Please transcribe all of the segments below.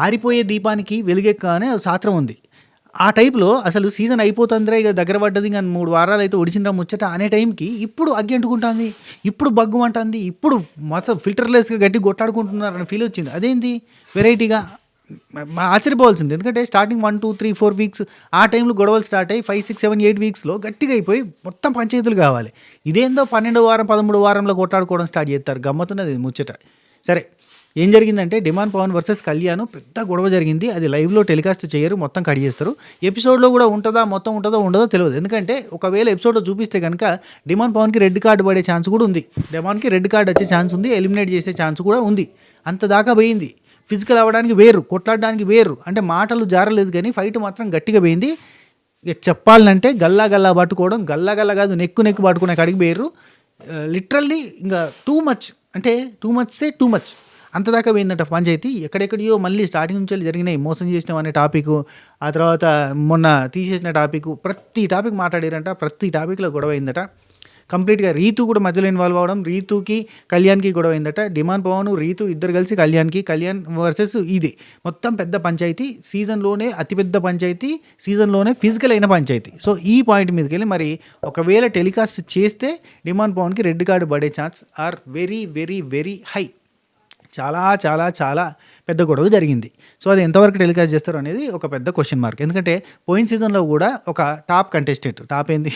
ఆరిపోయే దీపానికి వెలుగెక్క అనే శాస్త్రం ఉంది. ఆ టైప్‌లో అసలు సీజన్ అయిపోతుందిరా ఇక దగ్గర పడ్డది ఇంక 3 వారాలైతే ఒడిసిందిరా ముచ్చట అనే టైంకి ఇప్పుడు అగ్గి అంటుకుంటాంది. ఇప్పుడు బగ్గుమంటాంది. ఇప్పుడు మొత్తం ఫిల్టర్‌లెస్‌గా గట్టిగా కొట్లాడుకుంటున్నారని ఫీలొచ్చింది. అదేంది వెరైటీగా ఆశ్చర్యపోవాల్సింది. ఎందుకంటే స్టార్టింగ్ 1, 2, 3, 4 వీక్స్ ఆ టైంలో గొడవలు స్టార్ట్ అయ్యి 5, 6, 7, 8 వీక్స్‌లో గట్టిగా అయిపోయి మొత్తం పంచాయతీలు కావాలి. ఇదేందో 12వ వారం, 13వ వారంలో కొట్లాడుకోవడం స్టార్ట్ చేస్తారు. గమ్మత్తున్నది ముచ్చట. సరే ఏం జరిగిందంటే డిమాండ్ పవన్ వర్సెస్ కళ్యాణ్ పెద్ద గొడవ జరిగింది. అది లైవ్‌లో టెలికాస్ట్ చేయరు. మొత్తం కట్ చేస్తారు. ఎపిసోడ్‌లో కూడా ఉంటదా, మొత్తం ఉంటదో ఉండదో తెలవదు. ఎందుకంటే ఒకవేళ ఎపిసోడ్‌లో చూపిస్తే గనుక డిమాండ్ పవన్‌కి రెడ్ కార్డ్ పడే ఛాన్స్ కూడా ఉంది. డిమాండ్‌కి రెడ్ కార్డ్ వచ్చే ఛాన్స్ ఉంది. ఎలిమినేట్ చేసే ఛాన్స్ కూడా ఉంది. అంత దాకా పోయింది. ఫిజికల్ అవ్వడానికి వేరు, కొట్లాడడానికి వేరు. అంటే మాటలు జారలేదు కానీ ఫైట్ మాత్రం గట్టిగా పోయింది. ఇక చెప్పాలంటే గల్లా గల్లా పట్టుకోవడం, గల్లా గల్లా కాదు నెక్కు నెక్కు పట్టుకునే కాడికి పోయారు. లిటరల్లీ ఇంకా టూ మచ్, అంటే టూ మచ్ అంతదాకా పోయిందట పంచాయతీ. ఎక్కడెక్కడియో మళ్ళీ స్టార్టింగ్ నుంచి జరిగినాయి. మోసం చేసినాం అనే టాపిక్, ఆ తర్వాత మొన్న తీసేసిన టాపిక్, ప్రతి టాపిక్ మాట్లాడారంట. ప్రతి టాపిక్లో గొడవ అయిందట. కంప్లీట్గా రీతు కూడా మధ్యలో ఇన్వాల్వ్ అవ్వడం, రీతుకి కళ్యాణ్కి గొడవ అయిందట. డిమాండ్ పవన్ రీతు ఇద్దరు కలిసి కళ్యాణ్ వర్సెస్ ఇది మొత్తం పెద్ద పంచాయతీ. సీజన్లోనే అతిపెద్ద పంచాయతీ, సీజన్లోనే ఫిజికల్ అయిన పంచాయతీ. సో ఈ పాయింట్ మీదకి వెళ్ళి మరి ఒకవేళ టెలికాస్ట్ చేస్తే డిమాండ్ పవన్కి రెడ్ కార్డు పడే chance are very very very high. చాలా చాలా చాలా పెద్ద గొడవ జరిగింది. సో అది ఎంతవరకు టెలికాస్ట్ చేస్తారు అనేది ఒక పెద్ద క్వశ్చన్ మార్క్. ఎందుకంటే పోయిన సీజన్లో కూడా ఒక టాప్ ఏంది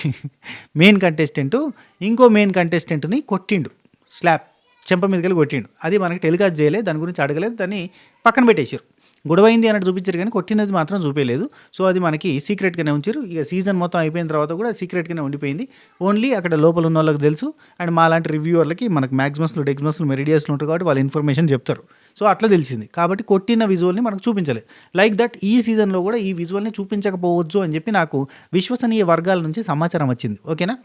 మెయిన్ కంటెస్టెంట్ ఇంకో మెయిన్ కంటెస్టెంట్ని కొట్టిండు, స్లాబ్ చెంప మీదకెళ్ళి కొట్టిండు. అది మనకి టెలికాస్ట్ చేయలేదు, దాని గురించి అడగలేదు, దాన్ని పక్కన పెట్టేశారు. గొడవ అయింది అన్నట్టు చూపించారు కానీ కొట్టినది మాత్రం చూపించలేదు. సో అది మనకి సీక్రెట్గానే ఉంచారు. ఇక సీజన్ మొత్తం అయిపోయిన తర్వాత కూడా సీక్రెట్గానే ఉండిపోయింది. ఓన్లీ అక్కడ లోపల ఉన్న వాళ్ళకి తెలుసు. అండ్ మా లాంటి రివ్యూవర్లకి మనకు మ్యాక్సిమస్లు, డెక్సిమస్లు, మెరిడియస్లు ఉంటారు కాబట్టి వాళ్ళు ఇన్ఫర్మేషన్ చెప్తారు. సో అట్లా తెలిసింది కాబట్టి కొట్టిన విజువల్ని మనకు చూపించలేదు. లైక్ దట్ ఈ సీజన్లో కూడా ఈ విజువల్ని చూపించకపోవచ్చు అని చెప్పి నాకు విశ్వసనీయ వర్గాల నుంచి సమాచారం వచ్చింది. ఓకేనా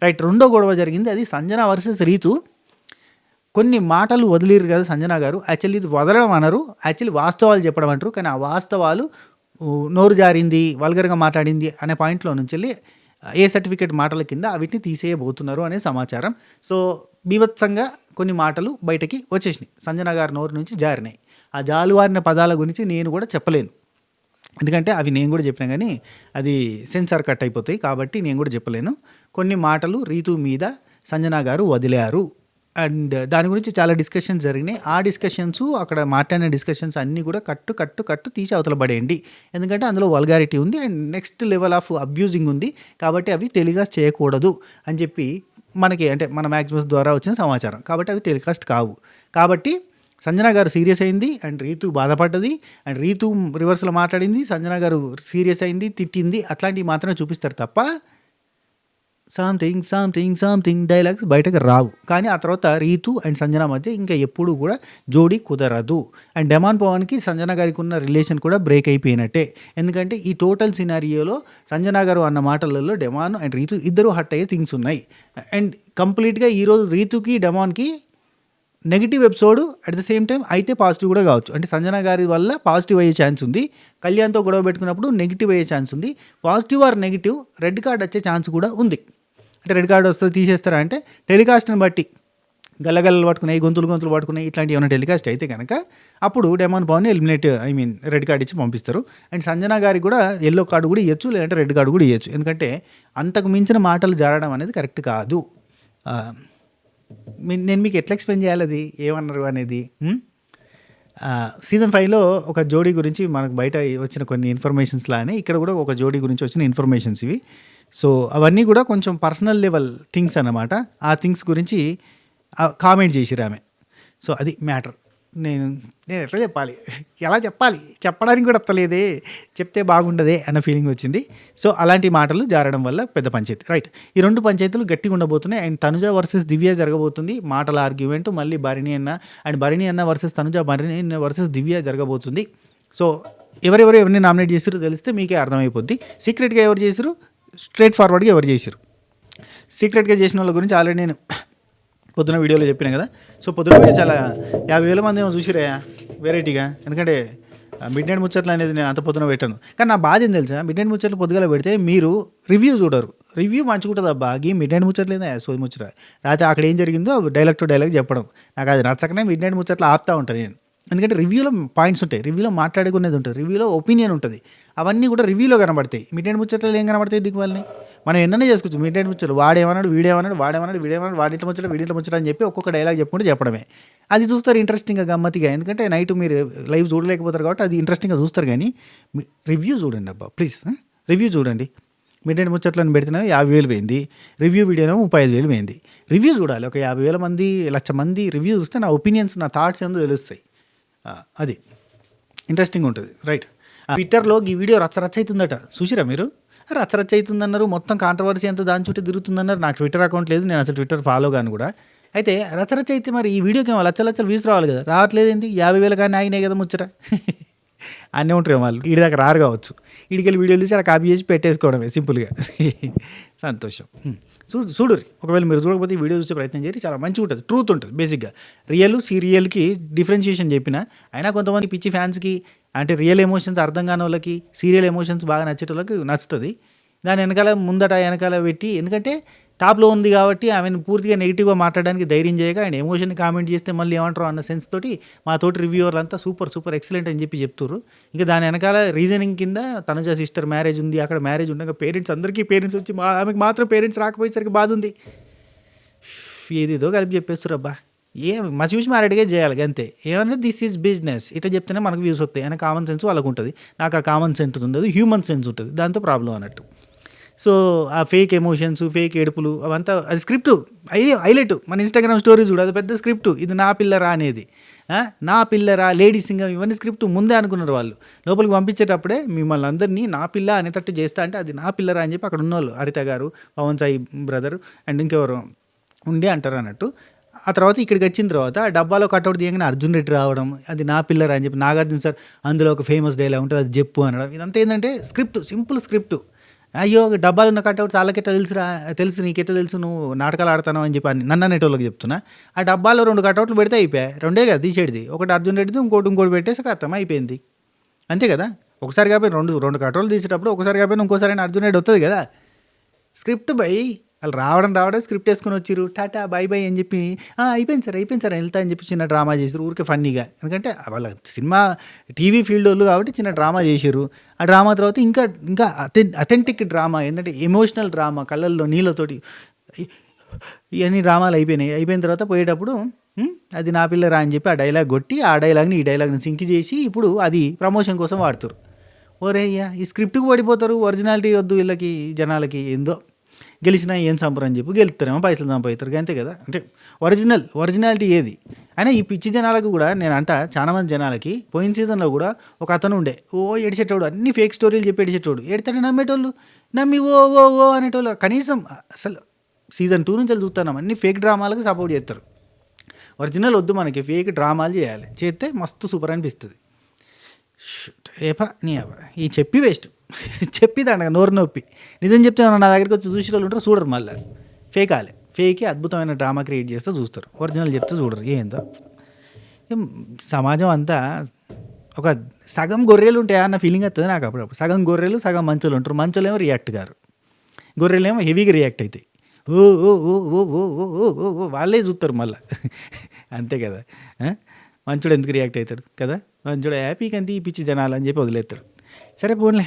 రైట్. రెండో గొడవ జరిగింది, అది సంజన వర్సెస్ రీతు. కొన్ని మాటలు వదిలేరు కదా సంజన గారు. యాక్చువల్లీ ఇది వదలడం అనరు, యాక్చువల్లీ వాస్తవాలు చెప్పడం అంటారు. కానీ ఆ వాస్తవాలు నోరు జారింది, వల్గర్గా మాట్లాడింది అనే పాయింట్లో నుంచి వెళ్ళి ఏ సర్టిఫికేట్ మాటల కింద వీటిని తీసేయబోతున్నారు అనే సమాచారం. సో బీభత్సంగా కొన్ని మాటలు బయటకి వచ్చేసినాయి, సంజన గారి నోరు నుంచి జారినాయి. ఆ జాలువారిన పదాల గురించి నేను కూడా చెప్పలేను, ఎందుకంటే అవి నేను కూడా చెప్పినా కానీ అది సెన్సార్ కట్ అయిపోతాయి కాబట్టి నేను కూడా చెప్పలేను. కొన్ని మాటలు రీతు మీద సంజన గారు వదిలారు అండ్ దాని గురించి చాలా డిస్కషన్స్ జరిగినాయి. ఆ డిస్కషన్స్, అక్కడ మాట్లాడిన డిస్కషన్స్ అన్నీ కూడా కట్టు తీసి అవతల పడేయండి. ఎందుకంటే అందులో వల్గారిటీ ఉంది and next level of abusing ఉంది కాబట్టి అవి టెలికాస్ట్ చేయకూడదు అని చెప్పి మనకి, అంటే మన మ్యాక్సిమస్ ద్వారా వచ్చిన సమాచారం. కాబట్టి అవి టెలికాస్ట్ కావు. కాబట్టి సంజన గారు సీరియస్ అయింది అండ్ రీతు బాధపడ్డది అండ్ రీతు రివర్స్లో మాట్లాడింది, సంజన గారు సీరియస్ అయింది, తిట్టింది, అట్లాంటివి మాత్రమే చూపిస్తారు తప్ప సంథింగ్ డైలాగ్స్ బయటకు రావు. కానీ ఆ తర్వాత రీతు అండ్ సంజన మధ్య ఇంకా ఎప్పుడూ కూడా జోడీ కుదరదు. అండ్ డిమాండ్ పవన్కి సంజన గారికి ఉన్న రిలేషన్ కూడా బ్రేక్ అయిపోయినట్టే. ఎందుకంటే ఈ టోటల్ సినారియోలో సంజన గారు అన్న మాటలలో డెమాన్ అండ్ రీతు ఇద్దరు హట్ అయ్యే థింగ్స్ ఉన్నాయి. అండ్ కంప్లీట్గా ఈరోజు రీతుకి డెమాన్కి negative episode at the same time అయితే పాజిటివ్ కూడా కావచ్చు. అంటే సంజన గారి వల్ల పాజిటివ్ అయ్యే ఛాన్స్ ఉంది, కళ్యాణ్తో గొడవ పెట్టుకున్నప్పుడు నెగిటివ్ అయ్యే ఛాన్స్ ఉంది. Positive or negative red card వచ్చే ఛాన్స్ కూడా ఉంది. అంటే రెడ్ కార్డ్ వస్తుంది తీసేస్తారా అంటే టెలికాస్ట్ని బట్టి గల్లగల్లలు పట్టుకున్నాయి, గొంతులు పట్టుకున్నాయి, ఇట్లాంటివి ఏమైనా టెలికాస్ట్ అయితే కనుక అప్పుడు డెమాన్ పవన్ని ఎలిమినేట్ రెడ్ కార్డ్ ఇచ్చి పంపిస్తారు. అండ్ సంజన గారికి కూడా ఎల్లో కార్డు కూడా ఇవ్వచ్చు, లేదంటే రెడ్ కార్డు కూడా ఇవ్వచ్చు. ఎందుకంటే అంతకు మించిన మాటలు జారడం అనేది కరెక్ట్ కాదు. నేను మీకు ఎట్లా ఎక్స్ప్లెయిన్ చేయాలి అది ఏమన్నారు అనేది. సీజన్ 5లో ఒక జోడీ గురించి మనకు బయట వచ్చిన కొన్ని ఇన్ఫర్మేషన్స్ లానే ఇక్కడ కూడా ఒక జోడీ గురించి వచ్చిన ఇన్ఫర్మేషన్స్ ఇవి. సో అవన్నీ కూడా కొంచెం పర్సనల్ లెవెల్ థింగ్స్ అన్నమాట. ఆ థింగ్స్ గురించి కామెంట్ చేసిరు ఆమె. సో అది మ్యాటర్. నేను ఎట్లా చెప్పాలి, ఎలా చెప్పడానికి కూడా వస్తలేదే, చెప్తే బాగుండదే అన్న ఫీలింగ్ వచ్చింది. సో అలాంటి మాటలు జారడం వల్ల పెద్ద పంచాయతీ. రైట్, ఈ రెండు పంచాయతీలు గట్టిగా ఉండబోతున్నాయి. అండ్ తనుజ వర్సెస్ దివ్య జరగబోతుంది. మాటల ఆర్గ్యుమెంట్ మళ్ళీ భరణి అన్న వర్సెస్ తనుజ, భరణి అన్న వర్సెస్ దివ్య జరగబోతుంది. సో ఎవరిని నామినేట్ చేసారో తెలిస్తే మీకే అర్థమైపోద్ది. సీక్రెట్గా ఎవరు చేసారు, స్ట్రైట్ ఫార్వర్డ్గా ఎవరు చేసారు. సీక్రెట్గా చేసిన వాళ్ళ గురించి ఆల్రెడీ నేను పొద్దున వీడియోలో చెప్పినా కదా. సో పొద్దున వీడియో చాలా 50,000 మంది ఏమో చూసిరా వెరైటీగా. ఎందుకంటే మిడ్ నైట్ ముచ్చట్లు అనేది నేను అంత పొద్దున పెట్టాను. కానీ నా బాధ ఏం తెలుసా, మిడ్ నైట్ ముచ్చట్లు పొద్దుగా పెడితే మీరు రివ్యూ చూడరు. రివ్యూ మంచిగుంటుంది అబ్బా, ఈ మిడ్ నైట్ ముచ్చట్లు లేదా సోది ముచ్చట రాత్రి అక్కడ ఏం జరిగిందో డైలాగ్ టు డైలాగ్ చెప్పడం. నాకు అది నచ్చకనే మిడ్ నైట్ ముచ్చట్లు ఆపుతూ ఉంటాను నేను. ఎందుకంటే రివ్యూలో పాయింట్స్ ఉంటాయి, రివ్యూలో మాట్లాడుకునేది ఉంటుంది, రివ్యూలో ఒపీనియన్ ఉంటుంది. అవన్నీ కూడా రివ్యూలో కనబడతాయి. మిడ్ ముచ్చట్లు ఏం కనబడతాయి దిక్కు వాళ్ళని. మనం ఎన్నైనా చేసుకోవచ్చు మిడ్ ముచ్చట్లు. వాడేమన్నాడు వాడింట్లో ముచ్చట అని చెప్పి ఒక్కొక్క డైలాగ్ చెప్పుకుంటూ చెప్పడమే. అది చూస్తారు ఇంట్రెస్టింగ్గా, గమ్మతిగా. ఎందుకంటే నైట్ మీరు లైవ్ చూడలేకపోతారు కాబట్టి అది ఇంట్రెస్టింగ్గా చూస్తారు. కానీ రివ్యూ చూడండి అబ్బా ప్లీజ్, రివ్యూ చూడండి. మిడ్ ముచ్చట్లను పెడితేనే 50,000 పోయింది, రివ్యూ వీడియోనేమో 35,000 పోయింది. రివ్యూ చూడాలి. ఒక 50,000 మంది 1,00,000 మంది రివ్యూ చూస్తే నా ఒపీనియన్స్, నా థాట్స్ ఏందో తెలుస్తాయి. అది ఇంట్రెస్టింగ్ ఉంటుంది, రైట్. ట్విట్టర్లో ఈ వీడియో రచ్చరచ్చ అవుతుందట, చూసిరా మీరు? రచ్చరచ్చ అవుతుందన్నారు, మొత్తం కాంట్రవర్సీ అంతా దాని చుట్టూ తిరుగుతుందన్నారు. నాకు ట్విట్టర్ అకౌంట్ లేదు, నేను అసలు ట్విట్టర్ ఫాలో కాను కూడా. అయితే రచ్చరచ్చ అయితే మరి ఈ వీడియోకి ఏమో లచ్చలు వ్యూస్ రావాలి కదా, రావట్లేదు ఏంటి? 50,000 కానీ ఆగినాయి కదా ముచ్చట. అన్నీ ఉంటారు వాళ్ళు, వీడి దాకా రారు కావచ్చు. వీడికెళ్ళి వీడియోలు తీసి అలా కాపీ చేసి పెట్టేసుకోవడమే సింపుల్గా. సంతోషం. చూడుర్రి, ఒకవేళ మీరు చూడకపోతే ఈ వీడియో చూసే ప్రయత్నం చేసి, చాలా మంచిగా ఉంటుంది, ట్రూత్ ఉంటుంది. బేసిక్గా రియల్ సీరియల్కి డిఫరెన్షియేషన్ చెప్పిన అయినా కొంతమంది పిచ్చి ఫ్యాన్స్కి, అంటే రియల్ ఎమోషన్స్ అర్థం కాని వాళ్ళకి సీరియల్ ఎమోషన్స్ బాగా నచ్చేటోళ్ళకి నచ్చుతుంది. దాని వెనకాల పెట్టి, ఎందుకంటే టాప్లో ఉంది కాబట్టి ఆమెను పూర్తిగా నెగిటివ్గా మాట్లాడడానికి ధైర్యం చేయక ఆయన ఎమోషన్ని కామెంట్ చేస్తే మళ్ళీ ఏమంటారు అన్న సెన్స్ తోటి మా తోటి రివ్యూవర్లు అంతా సూపర్ ఎక్సలెంట్ అని చెప్పి చెప్తారు. ఇంకా దాని వెనకాల రీజనింగ్ కింద తనుజ సిస్టర్ మ్యారేజ్ ఉంది, అక్కడ మ్యారేజ్ ఉండగా పేరెంట్స్ అందరికీ పేరెంట్స్ వచ్చి ఆమెకు మాత్రం పేరెంట్స్ రాకపోయేసరికి బాధ ఉంది. ఏదేదో కలిపి చెప్పేస్తారు అబ్బా. మా చూసి మ్యారేడ్గా చేయాలి అంతే. ఏమన్నా దిస్ ఈజ్ బిజినెస్ ఇట్లా చెప్తేనే మనకు వ్యూస్ వస్తాయి అని కామన్ సెన్స్ వాళ్ళకు ఉంటుంది. నాకు ఆ కామన్ సెన్స్ ఉండదు, హ్యూమన్ సెన్స్ ఉంటుంది, దాంతో ప్రాబ్లం అన్నట్టు. సో ఆ ఫేక్ ఎమోషన్స్, ఫేక్ ఏడుపులు అవంతా అది స్క్రిప్టు, హైలైట్. మన ఇన్స్టాగ్రామ్ స్టోరీ చూడు, అది పెద్ద స్క్రిప్టు. ఇది నా పిల్లరా అనేది, నా పిల్లరా, లేడీ సింగం, ఇవన్నీ స్క్రిప్టు ముందే అనుకున్నారు వాళ్ళు. లోపలికి పంపించేటప్పుడే మిమ్మల్ని అందరినీ నా పిల్ల అనేటట్టు చేస్తా అంటే అది నా పిల్లరా అని చెప్పి అక్కడ ఉన్నవాళ్ళు హరిత గారు, పవన్ సాయి బ్రదర్ అండ్ ఇంకెవరు ఉండే అంటారు అన్నట్టు. ఆ తర్వాత ఇక్కడికి వచ్చిన తర్వాత ఆ డబ్బాలో కట్అవుట్ తీయగానే అర్జున్ రెడ్డి రావడం, అది నా పిల్లరా అని చెప్పి నాగార్జున సార్ అందులో ఒక ఫేమస్ డైలాగ్ ఉంటుంది, అది చెప్పు అనడం. ఇదంతా ఏంటంటే స్క్రిప్టు, సింపుల్ స్క్రిప్టు. అయ్యో డబ్బాలు ఉన్న కట్అవుట్స్ వాళ్ళకెట్లా తెలుసు నీకెట్లా తెలుసు నువ్వు నాటకాలు ఆడతావు అని చెప్పి నన్ను అనేటోళ్ళకి చెప్తున్నా. ఆ డబ్బాలో 2 కట్అవుట్లు పెడితే అయిపోయాయి, 2 కదా తీసేది. ఒకటి అర్జున్ రెడ్డిది, ఇంకోటి పెట్టేసి అర్థం అయిపోయింది, అంతే కదా. ఒకసారి కాబట్టి రెండు కట్అవుట్లు తీసేటప్పుడు ఒకసారి కాబట్టి ఇంకోసారి అర్జున్ రెడ్డి వస్తుంది కదా. స్క్రిప్ట్ బై వాళ్ళు రావడం స్క్రిప్ట్ వేసుకొని వచ్చిరు, టాటా బై అని చెప్పి అయిపోయింది సార్ వెళ్తా అని చెప్పి చిన్న డ్రామా చేసారు ఊరికే ఫన్నీగా. ఎందుకంటే వాళ్ళ సినిమా టీవీ ఫీల్డ్ వాళ్ళు కాబట్టి చిన్న డ్రామా చేసారు. ఆ డ్రామా తర్వాత ఇంకా అథెంటిక్ డ్రామా, ఏంటంటే ఎమోషనల్ డ్రామా, కళ్ళల్లో నీళ్ళతోటి ఇవన్నీ డ్రామాలు అయిపోయిన తర్వాత పోయేటప్పుడు అది నా పిల్లరా అని చెప్పి ఆ డైలాగ్ కొట్టి ఆ డైలాగ్ని ఈ డైలాగ్ని సింక్ చేసి ఇప్పుడు అది ప్రమోషన్ కోసం వాడుతారు. ఓరేయ్యా ఈ స్క్రిప్ట్కి పడిపోతారు, ఒరిజినాలిటీ వద్దు వీళ్ళకి, జనాలకి ఏందో గెలిచినా ఏం సంపరని చెప్పి గెలుస్తారేమో, పైసలు సంపాదిస్తారు అంతే కదా. అంటే ఒరిజినాలిటీ ఏది అయినా ఈ పిచ్చి జనాలకు కూడా నేను చాలామంది జనాలకి పోయిన సీజన్లో కూడా ఒక అతను ఉండే, ఏడిచేటోడు, అన్ని ఫేక్ స్టోరీలు చెప్పి ఏడిచేటోడు, ఏడితే నమ్మేటోళ్ళు, నమ్మి ఓ అనేటోళ్ళు. కనీసం అసలు సీజన్ 2 నుంచి చూస్తున్నాం అన్ని ఫేక్ డ్రామాలకు సపోర్ట్ చేస్తారు. ఒరిజినల్ వద్దు మనకి, ఫేక్ డ్రామాలు చేస్తే మస్తు సూపర్ అనిపిస్తుంది. ఈ చెప్పి వేస్ట్ చెప్పిదండ నోరు నొప్పి. నిజం చెప్తే నా దగ్గరికి వచ్చి చూసి వాళ్ళు ఉంటారు, చూడరు. మళ్ళీ ఫేకే అద్భుతమైన డ్రామా క్రియేట్ చేస్తే చూస్తారు, ఒరిజినల్ చెప్తే చూడరు. ఏందో సమాజం అంతా ఒక సగం గొర్రెలు ఉంటాయా అన్న ఫీలింగ్ వస్తుంది నాకు అప్పుడప్పుడు. సగం గొర్రెలు సగం మంచులు ఉంటారు. మంచులేమో రియాక్ట్ గారు, గొర్రెలేమో హెవీగా రియాక్ట్ అవుతాయి. ఓ ఓ ఓ ఓ ఓ ఓ ఓ ఓ వాళ్ళే చూస్తారు మళ్ళీ, అంతే కదా. మంచుడు ఎందుకు రియాక్ట్ అవుతాడు కదా, మంచుడు హ్యాపీగా అంతే ఈ పిచ్చి జనాలు అని చెప్పి వదిలేస్తాడు. సరే పోన్లే,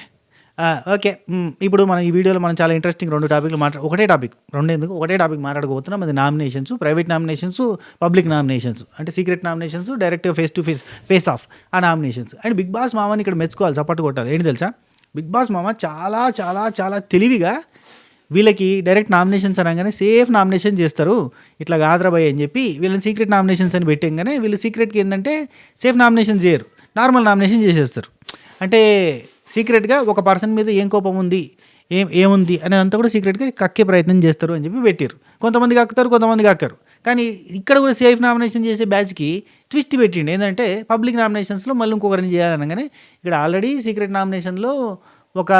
ఓకే. ఇప్పుడు మనం ఈ వీడియోలో మనం చాలా ఇంట్రెస్టింగ్ 2 టాపిక్లు ఒకటే టాపిక్ మాట్లాడుకోబోతున్నాం. అది nominations, private nominations, public nominations, అంటే సీక్రెట్ నామినేషన్స్, డైరెక్ట్గా ఫేస్ ఆఫ్ ఆ నామినేషన్స్. అండ్ బిగ్ బాస్ మామని ఇక్కడ మెచ్చుకోవాలి, సపోర్ట్ కొట్టాలి. ఏంటి తెలుసా, బిగ్ బాస్ మామ చాలా చాలా చాలా తెలివిగా వీళ్ళకి డైరెక్ట్ నామినేషన్స్ అనగానే సేఫ్ నామినేషన్ చేస్తారు, ఇట్లా గాద్రాబాయ్ అని చెప్పి వీళ్ళని సీక్రెట్ నామినేషన్స్ అని పెట్టాగానే వీళ్ళు సీక్రెట్కి ఏంటంటే సేఫ్ నామినేషన్ చేయరు, నార్మల్ నామినేషన్ చేసేస్తారు. అంటే సీక్రెట్గా ఒక పర్సన్ మీద ఏం కోపం ఉంది, ఏముంది అనేదంతా కూడా సీక్రెట్గా కక్కే ప్రయత్నం చేస్తారు అని చెప్పి పెట్టారు. కొంతమంది కక్కుతారు, కొంతమంది కక్కరు. కానీ ఇక్కడ కూడా సేఫ్ నామినేషన్ చేసే బ్యాచ్కి ట్విస్ట్ పెట్టిండు. ఏంటంటే పబ్లిక్ నామినేషన్స్లో మళ్ళీ ఇంకొకరిని చేయాలనగానే ఇక్కడ ఆల్రెడీ సీక్రెట్ నామినేషన్లో ఒక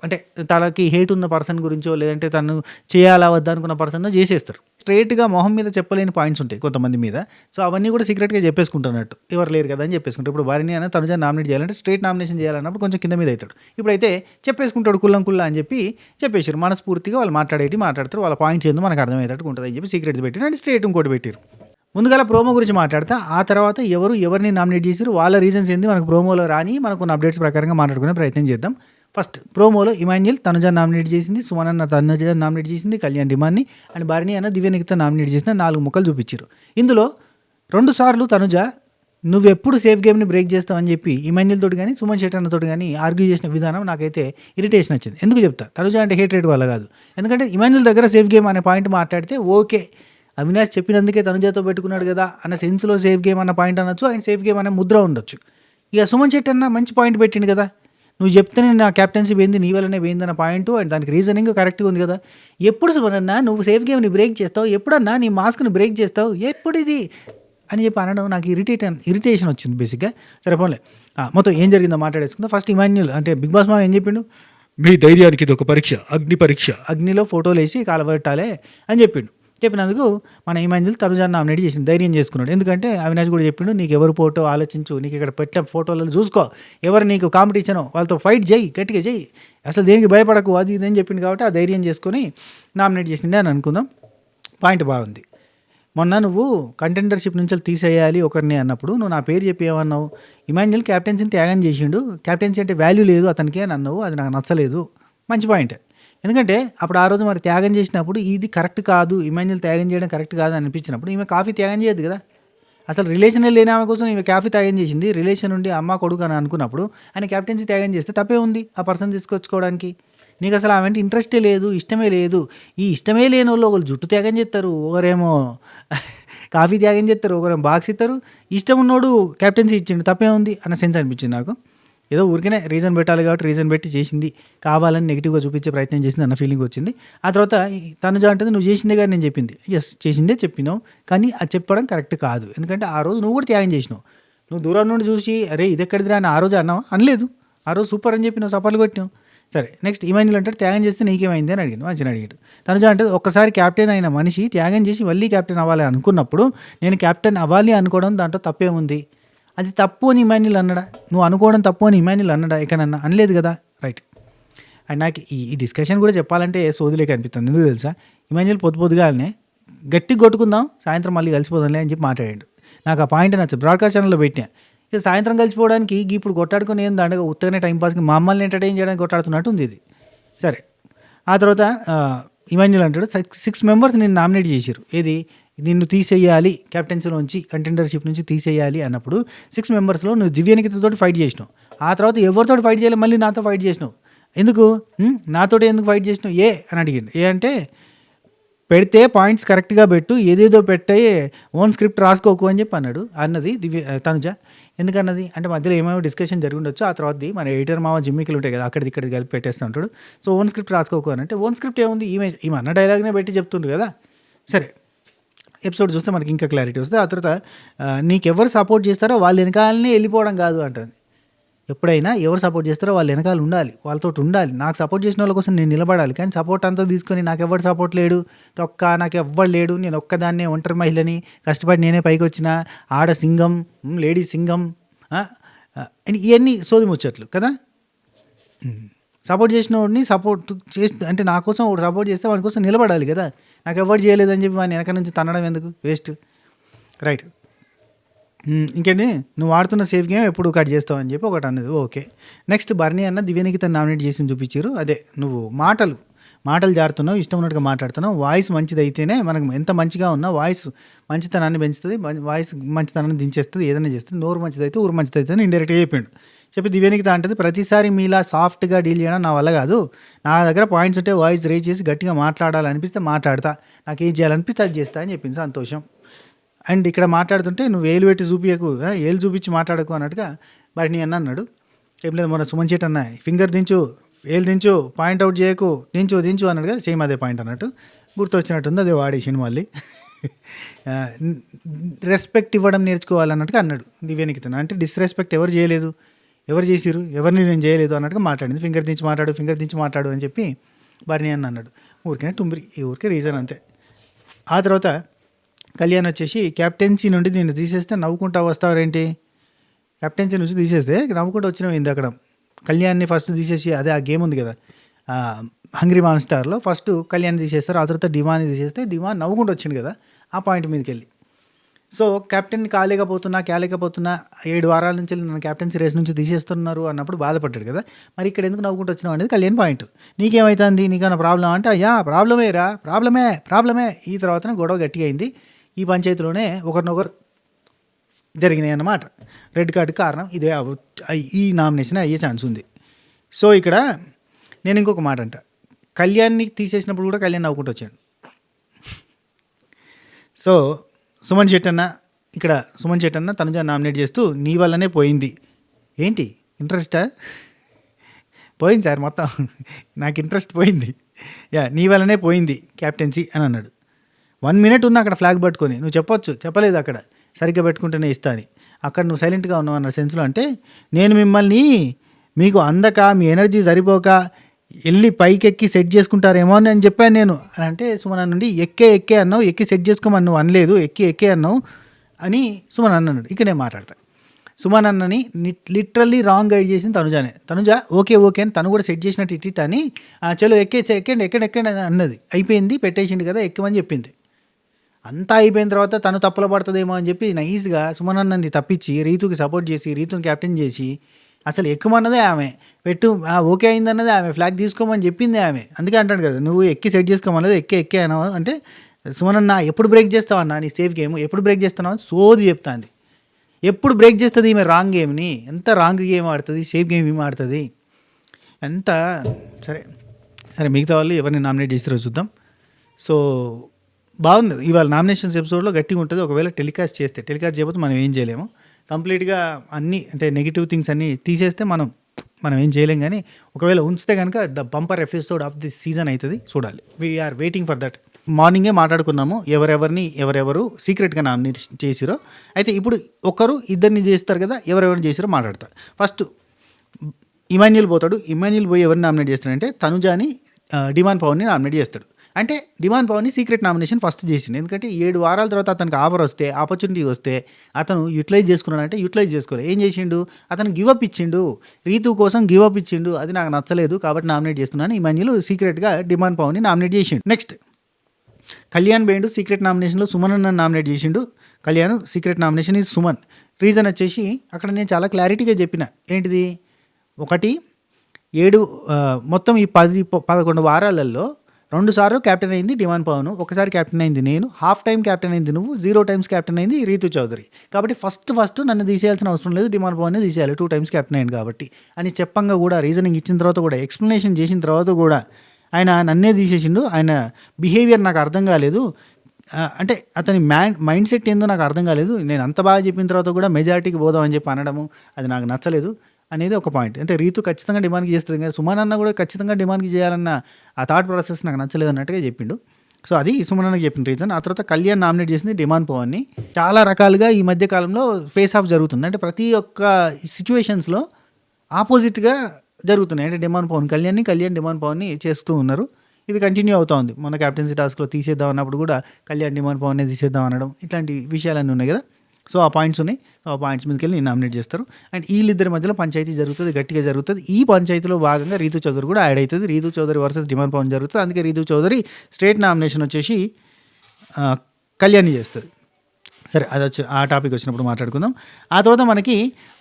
అంటే తనకి హేట్ ఉన్న పర్సన్ గురించో లేదంటే తను చేయాలా వద్దా అనుకున్న పర్సన్ చేసేస్తారు. స్ట్రైట్గా మొహం మీద చెప్పలేని పాయింట్స్ ఉంటాయి కొంతమంది మీద. సో అవన్నీ కూడా సీక్రెట్గా చెప్పేసుకుంటున్నట్టు, ఎవరు లేరు కదా అని చెప్పేసుకుంటారు. ఇప్పుడు వారిని అయినా తనుజా నామినేట్ చేయాలంటే స్ట్రైట్ నామినేషన్ చేయాలన్నప్పుడు కొంచెం కింద మీద అవుతాడు. ఇప్పుడైతే చెప్పేసుకుంటాడు కుల్లా అని చెప్పి చెప్పేసారు. మనస్ఫూర్తిగా వాళ్ళు మాట్లాడతారు, వాళ్ళ పాయింట్స్ ఏందో మనకు అర్థమయ్యేటట్టు ఉంటుంది అని చెప్పి సీక్రెట్స్ పెట్టారు. అండ్ స్ట్రైట్ ఇంకోటి పెట్టారు. ముందుగాల ప్రోమో గురించి మాట్లాడతా, ఆ తర్వాత ఎవరిని నామినేట్ చేసారు, వాళ్ళ రీజన్స్ ఏంది మనకు ప్రోమోలో రాని మనకున్న అప్డేట్స్ ప్రకారంగా మాట్లాడుకునే ప్రయత్నం చేద్దాం. ఫస్ట్ ప్రోమోలో ఇమాన్యుయల్ తనుజ నామినేట్ చేసింది, సుమన్ అన్న తనుజ నామినేట్ చేసింది, కళ్యాణ్ డిమాన్ని అండ్ భరణి అన్న దివ్య నిఖిత నామినేట్ చేసిన 4 ముక్కలు చూపించారు. ఇందులో 2 సార్లు తనుజ నువ్వెప్పుడు సేఫ్ గేమ్ని బ్రేక్ చేస్తావు అని చెప్పి ఇమాన్యుయల్ తోటి కానీ సుమన్ శెట్టి అన్నతో కానీ ఆర్గ్యూ చేసిన విధానం నాకైతే ఇరిటేషన్ వచ్చింది. ఎందుకు చెప్తా, తనుజ అంటే హేట్రేట్ వల్ల కాదు. ఎందుకంటే ఇమాన్యుయల్ దగ్గర సేఫ్ గేమ్ అనే పాయింట్ మాట్లాడితే ఓకే, అవినాష్ చెప్పినందుకే తనుజతో పెట్టుకున్నాడు కదా అన్న సెన్స్లో సేఫ్ గేమ్ అన్న పాయింట్ అనొచ్చు, ఆయన సేఫ్ గేమ్ అనే ముద్ర ఉండొచ్చు. ఇక సుమన్ శెట్టి అన్న మంచి పాయింట్ పెట్టిండు కదా, నువ్వు చెప్తేనే నా క్యాప్టెన్సీ పోయింది, నీ వల్లనే పోయిందన్న పాయింట్ అండ్ దానికి రీజనింగ్ కరెక్ట్గా ఉంది కదా. ఎప్పుడు సుమన్ అన్న నువ్వు సేఫ్ గేమ్ని బ్రేక్ చేస్తావు, ఎప్పుడన్నా నీ మాస్క్ని బ్రేక్ చేస్తావు, ఎప్పుడు ఇది అని చెప్పి అనడం నాకు ఇరిటేషన్ వచ్చింది బేసిక్గా. సరే పోన్లే, మొత్తం ఏం జరిగిందో మాట్లాడేసుకుందాం. ఫస్ట్ ఇమాన్యుయల్ అంటే బిగ్ బాస్ మా ఏం చెప్పిండు, మీ ధైర్యానికి ఇది ఒక పరీక్ష, అగ్ని పరీక్ష, అగ్నిలో ఫోటోలు వేసి కాలబెట్టాలే అని చెప్పిండు. చెప్పినందుకు మన ఇమాన్యుయల్ తనుజాన్ని నామినేట్ చేసింది, ధైర్యం చేసుకున్నాడు. ఎందుకంటే అవినాష్ కూడా చెప్పిండు, నీకు ఎవరు ఫోటో ఆలోచించు, నీకు ఇక్కడ పెట్టిన ఫోటోలలో చూసుకో, ఎవరు నీకు కాంపిటీషనో వాళ్ళతో ఫైట్ చేయి, గట్టిగా చేయి, అసలు దేనికి భయపడకు, అది ఇది అని చెప్పింది. కాబట్టి ఆ ధైర్యం చేసుకొని నామినేట్ చేసిండే అని అనుకుందాం. పాయింట్ బాగుంది. మొన్న నువ్వు కంటెండర్షిప్ నుంచి తీసేయాలి ఒకరిని అన్నప్పుడు నువ్వు నా పేరు చెప్పి ఏమన్నావు, ఇమాన్యుయల్ క్యాప్టెన్సీని త్యాగం చేసిండు, క్యాప్టెన్సీ అంటే వాల్యూ లేదు అతనికి అని అన్నావు. అది నాకు నచ్చలేదు. మంచి పాయింట్. ఎందుకంటే అప్పుడు ఆ రోజు మరి త్యాగం చేసినప్పుడు ఇది కరెక్ట్ కాదు, ఇమాన్యుయల్ త్యాగం చేయడం కరెక్ట్ కాదు అనిపించినప్పుడు ఈమె కాఫీ త్యాగం చేయదు కదా. అసలు రిలేషనే లేని ఆమె కోసం ఈమె కాఫీ త్యాగం చేసింది. రిలేషన్ నుండి అమ్మ కొడుకు అని అనుకున్నప్పుడు ఆయన క్యాప్టెన్సీ త్యాగం చేస్తే తప్పే ఉంది ఆ పర్సన్ తీసుకొచ్చుకోవడానికి. నీకు అసలు ఆమె ఇంట్రెస్టే లేదు, ఇష్టమే లేదు. ఈ ఇష్టమే లేని వాళ్ళు ఒకరు జుట్టు త్యాగం చేస్తారు, ఒకరేమో కాఫీ త్యాగం చేస్తారు, ఒకరేమో బాక్స్ ఇస్తారు. ఇష్టం ఉన్నోడు క్యాప్టెన్సీ ఇచ్చిండు, తప్పే ఉంది అన్న సెన్స్ అనిపించింది నాకు. ఏదో ఊరికనే రీజన్ పెట్టాలి కాబట్టి రీజన్ పెట్టి చేసింది, కావాలని నెగిటివ్గా చూపించే ప్రయత్నం చేసింది అన్న ఫీలింగ్ వచ్చింది. ఆ తర్వాత తనుజ అంటే నువ్వు చేసిందే కానీ నేను చెప్పింది, ఎస్ చేసిందే చెప్పినావు, కానీ అది చెప్పడం కరెక్ట్ కాదు. ఎందుకంటే ఆ రోజు నువ్వు కూడా త్యాగం చేసినావు. నువ్వు దూరం నుండి చూసి అరే ఇది ఎక్కడిదిరా అని ఆ రోజు అన్నావా, అనలేదు. ఆ రోజు సూపర్ అని చెప్పినావు, సపర్లు కొట్టినావు. సరే నెక్స్ట్ ఇమాన్యుయల్ అంటే త్యాగం చేస్తే నీకేమైంది అని అడిగాను, మంచిగా అడిగాడు. తనుజ అంటే ఒక్కసారి క్యాప్టెన్ అయిన మనిషి త్యాగం చేసి మళ్ళీ క్యాప్టెన్ అవ్వాలి అనుకున్నప్పుడు నేను క్యాప్టెన్ అవ్వాలి అనుకోవడం దాంట్లో తప్పేముంది, అది తప్పు అని ఇమాన్యుయల్ అన్నాడా, నువ్వు అనుకోవడం తప్పు అని ఇమాన్యుయల్ అన్నాడా, ఎక్కడన్నా అనలేదు కదా. రైట్. అండ్ నాకు ఈ డిస్కషన్ కూడా చెప్పాలంటే సోదిలేక అనిపిస్తుంది. ఎందుకు తెలుసా, ఇమాన్యుయల్ పొద్దుగాలనే గట్టిగా కొట్టుకుందాం సాయంత్రం మళ్ళీ కలిసిపోదాంలే అని చెప్పి మాట్లాడాడు. నాకు ఆ పాయింట్ నచ్చదు. బ్రాడ్కాస్ట్ ఛానల్లో పెట్టినా ఇక సాయంత్రం కలిసిపోవడానికి ఇప్పుడు కొట్టాడుకొని ఏం దండగా ఉత్తగానే టైంపాస్కి మమ్మల్ని ఎంటర్టైన్ చేయడానికి కొట్టాడుతున్నట్టు ఉంది ఇది. సరే ఆ తర్వాత ఇమాన్యుయల్ అంటాడు 6 మెంబర్స్ నేను నామినేట్ చేశారు, ఏది నిన్ను తీసేయాలి క్యాప్టెన్సీలోంచి కంటెండర్షిప్ నుంచి తీసేయాలి అన్నప్పుడు 6 మెంబర్స్లో నువ్వు దివ్య నిఖితతో ఫైట్ చేసినావు. ఆ తర్వాత ఎవరితో ఫైట్ చేయాలి, మళ్ళీ నాతో ఫైట్ చేసినావు. ఎందుకు నాతోటి ఎందుకు ఫైట్ చేసినావు ఏ అని అడిగింది. ఏ అంటే పెడితే పాయింట్స్ కరెక్ట్గా పెట్టు, ఏదేదో పెట్టే ఓన్ స్క్రిప్ట్ రాసుకోకు అని చెప్పి అన్నది తనుజ. ఎందుకన్నది అంటే మధ్యలో ఏమేమో డిస్కషన్ జరిగి ఉండొచ్చు. ఆ తర్వాతది మన ఎడిటర్ మామ జిమ్మికలు ఉంటాయి కదా, అక్కడిది ఇక్కడికి కలిపి పెట్టేస్తూ ఉంటాడు. సో ఓన్ స్క్రిప్ట్ రాసుకోకు అని అంటే ఓన్ స్క్రిప్ట్ ఏముంది, ఈమె అన్న డైలాగ్నే పెట్టి చెప్తుండు కదా. సరే ఎపిసోడ్ చూస్తే మనకి ఇంకా క్లారిటీ వస్తుంది. ఆ తర్వాత నీకెవరు సపోర్ట్ చేస్తారో వాళ్ళు వెనకాలనే వెళ్ళిపోవడం కాదు అంటుంది. ఎప్పుడైనా ఎవరు సపోర్ట్ చేస్తారో వాళ్ళు వెనకాల ఉండాలి, వాళ్ళతో ఉండాలి. నాకు సపోర్ట్ చేసిన వాళ్ళ కోసం నేను నిలబడాలి, కానీ సపోర్ట్ అంతా తీసుకొని నాకు ఎవరు సపోర్ట్ లేడు, నాకు ఎవ్వరు లేడు, నేను ఒక్కదాన్నే ఒంటరి మహిళని కష్టపడి నేనే పైకి వచ్చిన ఆడ సింగం, లేడీ సింగం, ఇవన్నీ సోది ముచ్చట్లు కదా. సపోర్ట్ చేసిన వాడిని సపోర్ట్ చేసి అంటే నా కోసం ఒకటి సపోర్ట్ చేస్తే వాడి కోసం నిలబడాలి కదా. నాకు ఎవరు చేయలేదని చెప్పి వాడిని వెనక నుంచి తన్నడం ఎందుకు, వేస్ట్. రైట్. ఇంకేంటి నువ్వు ఆడుతున్న సేఫ్ గేమ్ ఎప్పుడు కట్ చేస్తావు అని చెప్పి ఒకటి అన్నది. ఓకే. నెక్స్ట్ భరణి అన్న దివ్య నిఖిత నామినేట్ చేసి చూపించారు. అదే నువ్వు మాటలు జారుతున్నావు, ఇష్టం ఉన్నట్టుగా మాట్లాడుతున్నావు. వాయిస్ మంచిది అయితేనే మనకు ఎంత మంచిగా ఉన్నా వాయిస్ మంచితనాన్ని పెంచుతుంది, వాయిస్ మంచితనాన్ని దించేస్తుంది, ఏదైనా చేస్తుంది. నోరు మంచిది అయితే ఊరు మంచిది అయితే ఇండైరెక్ట్గా చెప్పిండు. చెప్పి దివ్య నిఖిత అంటది ప్రతిసారి మీలా సాఫ్ట్గా డీల్ చేయడం నా వల్ల కాదు, నా దగ్గర పాయింట్స్ ఉంటే వాయిస్ రేజ్ చేసి గట్టిగా మాట్లాడాలనిపిస్తే మాట్లాడతా, నాకు ఏం చేయాలనిపిస్తే అది చేస్తా అని చెప్పింది. సంతోషం. అండ్ ఇక్కడ మాట్లాడుతుంటే నువ్వు ఏలు పెట్టి చూపించకు, ఏలు చూపించి మాట్లాడకు అన్నట్టుగా భరణి అన్న అన్నాడు. ఏం లేదు మొన్న సుమన్ శెట్టి అన్న ఫింగర్ దించు, ఏలు దించు, పాయింట్అవుట్ చేయకు, దించు అన్నాడు కదా, సేమ్ అదే పాయింట్ అన్నట్టు గుర్తు వచ్చినట్టుంది. అదే వాడేసిండు మళ్ళీ. రెస్పెక్ట్ ఇవ్వడం నేర్చుకోవాలన్నట్టుగా అన్నాడు దివ్య నిఖిత. అంటే డిస్రెస్పెక్ట్ ఎవరు చేయలేదు, ఎవరు చేసిరు, ఎవరిని నేను చేయలేదు అన్నట్టుగా మాట్లాడింది. ఫింగర్ దించి మాట్లాడు అని చెప్పి భరణి అన్న అన్నాడు. ఊరికే టుంబిరి, ఈ ఊరికే రీజన్ అంతే. ఆ తర్వాత కళ్యాణ్ వచ్చేసి క్యాప్టెన్సీ నుండి నేను తీసేస్తే నవ్వుకుంటా వస్తావేంటి, కెప్టెన్సీ నుంచి తీసేస్తే నవ్వుకుంటూ వచ్చినావు ఏంది అక్కడ. కళ్యాణ్ని ఫస్ట్ తీసేసి అదే ఆ గేమ్ ఉంది కదా హంగ్రీ మాన్స్టార్లో, ఫస్ట్ కళ్యాణ్ తీసేస్తారు, ఆ తర్వాత డిమాని తీసేస్తే డిమాన్ నవ్వుకుంటూ వచ్చింది కదా ఆ పాయింట్ మీదకి వెళ్ళి. సో కెప్టెన్ కాలేకపోతున్నా 7 వారాల నుంచి నన్ను కెప్టెన్సీ రేస్ నుంచి తీసేస్తున్నారు అన్నప్పుడు బాధపడ్డాడు కదా. మరి ఇక్కడ ఎందుకు నవ్వుకుంటూ వచ్చినావు అనేది కళ్యాణ్ పాయింట్. నీకేమైతుంది, నీకన్నా ప్రాబ్లం అంటే అయ్యా ప్రాబ్లమే. ఈ తర్వాతనే గొడవ గట్టిగా అయింది. ఈ పంచాయతీలోనే ఒకరినొకరు జరిగినాయి అన్నమాట. రెడ్ కార్డుకి కారణం ఇదే ఈ నామినేషన్ అయ్యే ఛాన్స్ ఉంది. సో ఇక్కడ నేను ఇంకొక మాట అంట, కళ్యాణ్ని తీసేసినప్పుడు కూడా కళ్యాణ్ నవ్వుకుంటూ వచ్చాడు. సో సుమన్ శెట్టి అన్న తనుజ నామినేట్ చేస్తూ నీ వల్లనే పోయింది. ఏంటి ఇంట్రెస్టా? పోయింది సార్, మొత్తం నాకు ఇంట్రెస్ట్ పోయింది. నీ వల్లనే పోయింది క్యాప్టెన్సీ అని అన్నాడు. 1 minute ఉన్నా అక్కడ ఫ్లాగ్ పట్టుకొని, నువ్వు చెప్పలేదు అక్కడ సరిగ్గా పెట్టుకుంటేనే ఇస్తా అని. అక్కడ నువ్వు సైలెంట్గా ఉన్నావు అన్న సెన్స్లో. అంటే నేను మిమ్మల్ని మీకు అందక మీ ఎనర్జీ సరిపోక వెళ్ళి పైకెక్కి సెట్ చేసుకుంటారేమో అని చెప్పాను నేను అని అంటే, సుమన్ నుండి ఎక్కే అన్నావు, ఎక్కి సెట్ చేసుకోమని నువ్వు అనలేదు, ఎక్కే అన్నావు అని సుమన్ అన్నాడు. ఇక నేను మాట్లాడతాను. సుమన్ అన్నని లిటరల్లీ రాంగ్ గైడ్ చేసింది తనుజ ఓకే అని తను కూడా సెట్ చేసినట్టు ఇట్ అని చలో ఎక్కండి అన్నది. అయిపోయింది, పెట్టేసిండు కదా, ఎక్కమని చెప్పింది. అంతా అయిపోయిన తర్వాత తను తప్పుల పడుతుందేమో అని చెప్పి నైస్గా సుమన్ అన్నది తప్పించి రీతుకి సపోర్ట్ చేసి రీతుని క్యాప్టెన్ చేసి అసలు ఎక్కుమన్నదే ఆమె, ఓకే అయిందన్నదే ఆమె, ఫ్లాగ్ తీసుకోమని చెప్పింది ఆమె. అందుకే అంటాడు కదా, నువ్వు ఎక్కి సెట్ చేసుకోమన్నది ఎక్కే అన్నావు అంటే సుమన్ అన్న ఎప్పుడు బ్రేక్ చేస్తావన్నా నీ సేఫ్ గేమ్, ఎప్పుడు బ్రేక్ చేస్తున్నావు సోది చెప్తాంది. ఎప్పుడు బ్రేక్ చేస్తుంది ఈమె రాంగ్ గేమ్ని, ఎంత రాంగ్ గేమ్ ఆడుతుంది, సేఫ్ గేమ్ ఏమి ఆడుతుంది ఎంత. సరే మిగతా వాళ్ళు ఎవరిని నామినేట్ చేస్తారో చూద్దాం. సో బాగుంది ఇవాళ నామినేషన్స్ ఎపిసోడ్లో గట్టిగా ఉంటుంది. ఒకవేళ టెలికాస్ట్ చేయకపోతే మనం ఏం చేయలేము. కంప్లీట్గా అన్నీ అంటే నెగిటివ్ థింగ్స్ అన్నీ తీసేస్తే మనం ఏం చేయలేం. కానీ ఒకవేళ ఉంచితే కనుక the bumper episode of this season అవుతుంది, చూడాలి. We are waiting for that. మార్నింగే మాట్లాడుకున్నాము ఎవరెవరు సీక్రెట్గా నామినేట్ చేసిరో. అయితే ఇప్పుడు ఇద్దరిని చేస్తారు కదా, ఎవరెవరిని చేసిరో మాట్లాడతారు. ఫస్ట్ ఇమాన్యుల్ పోయి ఎవరిని నామినేట్ చేస్తాడంటే తనుజాని డిమాండ్ పవన్ని నామినేట్ చేస్తాడు. అంటే డిమాండ్ పవన్ని సీక్రెట్ నామినేషన్ ఫస్ట్ చేసింది. ఎందుకంటే 7 వారాల తర్వాత అతనికి ఆపర్చునిటీ వస్తే అతను యూటిలైజ్ చేసుకున్నాడంటే యూటిలైజ్ చేసుకోలేదు. ఏం చేసిండు, అతను గివప్ ఇచ్చిండు, రీతు కోసం గివప్ ఇచ్చిండు. అది నాకు నచ్చలేదు కాబట్టి నామినేట్ చేస్తున్నాను. ఇమాన్యుల్ సీక్రెట్గా డిమాండ్ పవన్ని నామినేట్ చేసిండు. నెక్స్ట్ కళ్యాణ్ బేండు సీక్రెట్ నామినేషన్లో సుమన్ అన్న నామినేట్ చేసిండు. Kalyan secret nomination is Suman. Reason వచ్చేసి అక్కడ నేను చాలా క్లారిటీగా చెప్పిన, ఏంటిది, 7 మొత్తం ఈ 11 వారాలలో 2 సార్లు క్యాప్టెన్ అయింది డిమాండ్ పవన్, ఒకసారి క్యాప్టెన్ అయింది నేను, హాఫ్ టైం క్యాప్టెన్ అయింది నువ్వు, 0 times క్యాప్టెన్ అయింది రీతు చౌదరి. కాబట్టి ఫస్ట్ నన్ను తీసేయాల్సిన అవసరం లేదు, డిమాండ్ పవన్నే తీసేయాలి, 2 times క్యాప్టెన్ అయింది కాబట్టి అని చెప్పంగా కూడా, రీజనింగ్ ఇచ్చిన తర్వాత కూడా, ఎక్స్ప్లెనేషన్ చేసిన తర్వాత కూడా ఆయన నన్నే తీసేసిండు. ఆయన బిహేవియర్ నాకు అర్థం కాలేదు. అంటే అతని మైండ్ సెట్ ఏందో నాకు అర్థం కాలేదు. నేను అంత బాగా చెప్పిన తర్వాత కూడా మెజారిటీకి పోదామని చెప్పి అనడము అది నాకు నచ్చలేదు అనేది ఒక పాయింట్. అంటే రీతు ఖచ్చితంగా డిమాండ్కి చేస్తుంది కానీ సుమన్ అన్న కూడా ఖచ్చితంగా డిమాండ్కి చేయాలన్న ఆ థాట్ ప్రాసెస్ నాకు నచ్చలేదు అన్నట్టుగా చెప్పిండు. సో అది సుమన్ అన్నకి చెప్పిన రీజన్. ఆ తర్వాత కళ్యాణ్ నామినేట్ చేసింది డిమాండ్ పవన్ని. చాలా రకాలుగా ఈ మధ్య కాలంలో ఫేస్ ఆఫ్ జరుగుతుంది. అంటే ప్రతి ఒక్క సిచ్యువేషన్స్లో ఆపోజిట్గా జరుగుతున్నాయి. అంటే కళ్యాణ్ డిమాండ్ పవన్ని చేస్తూ ఉన్నారు. ఇది కంటిన్యూ అవుతూ ఉంది. మన క్యాప్టెన్సీ టాస్క్లో తీసేద్దాం అన్నప్పుడు కూడా కళ్యాణ్ డిమాండ్ పవన్నే తీసేద్దాం అనడం, ఇట్లాంటి విషయాలన్నీ ఉన్నాయి కదా. సో ఆ పాయింట్స్ ఉన్నాయి. సో ఆ పాయింట్స్ మీదకి వెళ్ళి నామినేట్ చేస్తారు. అండ్ వీళ్ళిద్దరి మధ్యలో పంచాయతీ జరుగుతుంది, గట్టిగా జరుగుతుంది. ఈ పంచాయతీలో భాగంగా రీతు చౌదరి కూడా యాడ్ అవుతుంది. రీతు చౌదరి వర్సెస్ డిమాండ్ పవన్ జరుగుతుంది. అందుకే రీతు చౌదరి స్ట్రేట్ నామినేషన్ వచ్చేసి కళ్యాణ్ని చేస్తుంది. సరే అది ఆ టాపిక్ వచ్చినప్పుడు మాట్లాడుకుందాం. ఆ తర్వాత మనకి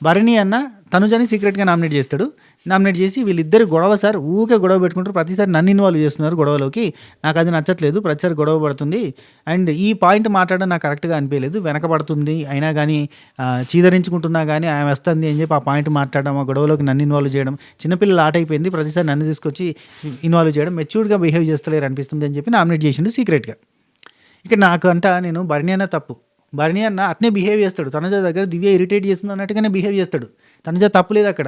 భరణి అన్న తనుజని సీక్రెట్గా నామినేట్ చేస్తాడు. నామినేట్ చేసి వీళ్ళిద్దరు గొడవ సార్ ఊకే గొడవ పెట్టుకుంటారు, ప్రతిసారి నన్ను ఇన్వాల్వ్ చేస్తున్నారు గొడవలోకి, నాకు అది నచ్చట్లేదు, ప్రతిసారి గొడవ పడుతుంది. అండ్ ఈ పాయింట్ మాట్లాడడం నాకు కరెక్ట్గా అనిపించలేదు, వెనకబడుతుంది అయినా కానీ చీదరించుకుంటున్నా కానీ ఆమె వస్తుంది అని చెప్పి ఆ పాయింట్ మాట్లాడడం, ఆ గొడవలోకి నన్ను ఇన్వాల్వ్ చేయడం, చిన్నపిల్లలు ఆట అయిపోయింది, ప్రతిసారి నన్ను తీసుకొచ్చి ఇన్వాల్వ్ చేయడం, మెచ్యూర్డ్గా బిహేవ్ చేస్తలేరు అనిపిస్తుంది అని చెప్పి నామినేట్ చేసిండు సీక్రెట్గా. ఇక నాకు నేను భరణి అన్న తప్పు, భరణి అన్న అట్నే బిహేవ్ చేస్తాడు. తనుజ దగ్గర దివ్య ఇరిటేట్ చేస్తుంది అన్నట్టుగానే బిహేవ్ చేస్తాడు. తనుజ తప్పులేదు అక్కడ.